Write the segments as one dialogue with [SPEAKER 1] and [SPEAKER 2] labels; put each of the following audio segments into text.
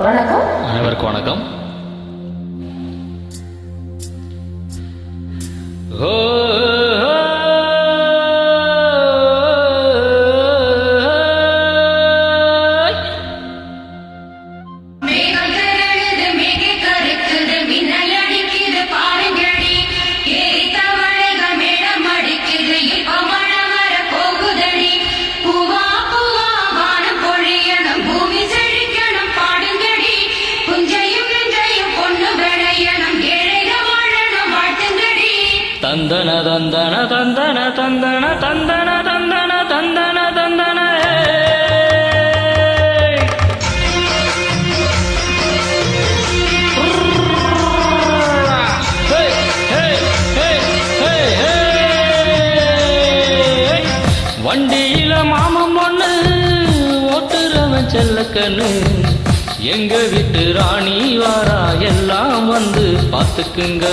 [SPEAKER 1] வணக்கம்.
[SPEAKER 2] அனைவருக்கும் வணக்கம். தந்தன தந்தன தந்தன தந்தன தந்தன தந்தன தந்தன தந்தன வண்டியில மாமன் பொண்ணு ஓட்டுறவன் செல்லக்கண்ணு, எங்க வீட்டு ராணி வாரா எல்லாம் வந்து பாத்துக்குங்க.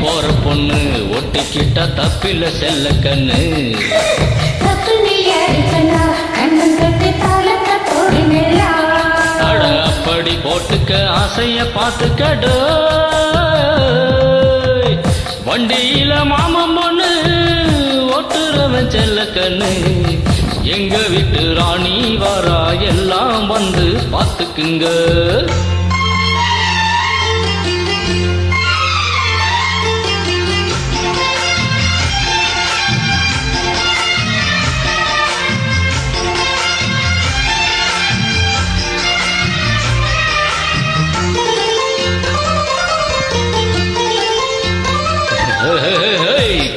[SPEAKER 2] போற பொண்ணு ஒட்டிக்கிட்டா தப்பில செல்ல கண்ணு. அட அப்படி போட்டுக்க ஆசைய பார்த்துக்கடோ. வண்டியில மாமன் பொண்ணு ஒட்டுறவன் செல்ல கண்ணு, எங்க வீட்டு ராணி வாரா எல்லாம் வந்து பார்த்துக்குங்க.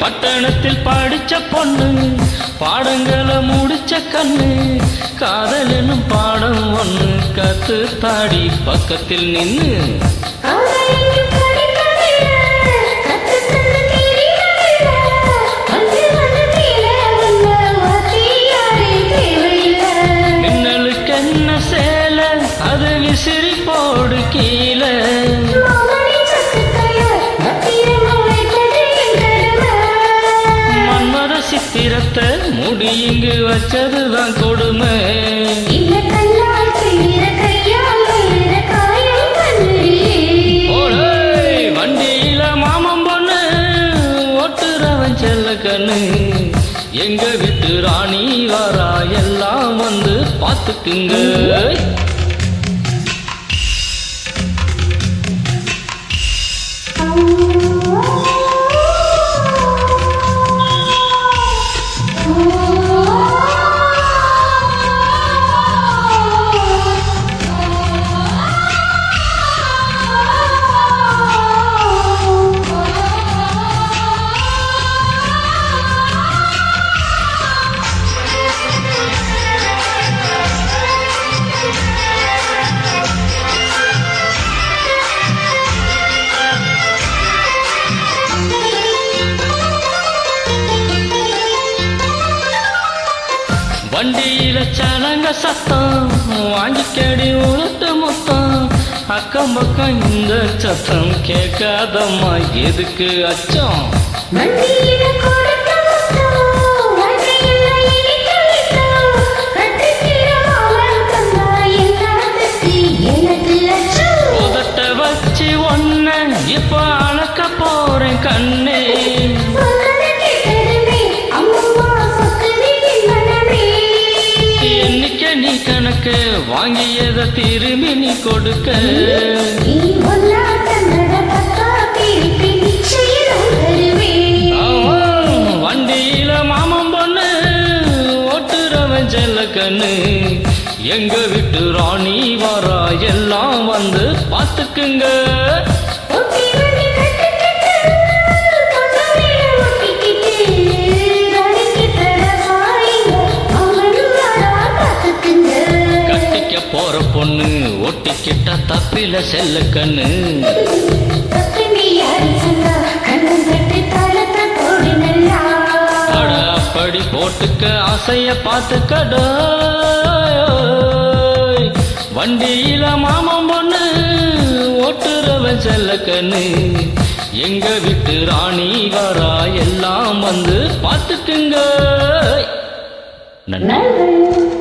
[SPEAKER 2] பட்டணத்தில் படிச்ச பொண்ணு, பாடங்களை முடிச்ச கண்ணு, காதல் என்னும் பாடம் ஒண்ணு கத்து தாடி பக்கத்தில் நின்னு. மின்னலுக்கு என்ன சேல அது விசிறி போடு கீழே. சித்திரத்தை முடி இங்கு வச்சதுதான் கொடுமை. வண்டியில மாமன் பொண்ணு ஓட்டுறவன் செல்ல கண்ணு, எங்க வீட்டு ராணி வாரா எல்லாம் வந்து பார்த்துக்குங்க. வண்டியில சலங்க சத்தம் வாங்கிக்கடி உளுட்டு முத்தம், அக்கம் பக்கம் இந்த சத்தம் கேட்காதம்மா எதுக்கு அச்சம். உதட்ட வச்சு ஒன்ன இப்ப அளக்க போறேன் கண்ணே. நீ கணக்கு வாங்கியத திரும்பி நீ கொடுக்க. வண்டியில மாமன் பொண்ணு ஓட்டுறவன் செல்ல கண்ணு, எங்க வீட்டு ராணி வாரா எல்லாம் வந்து பார்த்துக்குங்க. போற பொண்ணு ஒட்டிக்கிட்டா தப்பில செல்ல கண்ணு. அட அப்படி போட்டுக்க ஆசைய பார்த்துக்கடோ. வண்டியில மாமன் பொண்ணு ஓட்டுறவன் செல்ல கண்ணு, எங்க விட்டு ராணி வரா எல்லாம் வந்து பார்த்துக்குங்க. நன்றி.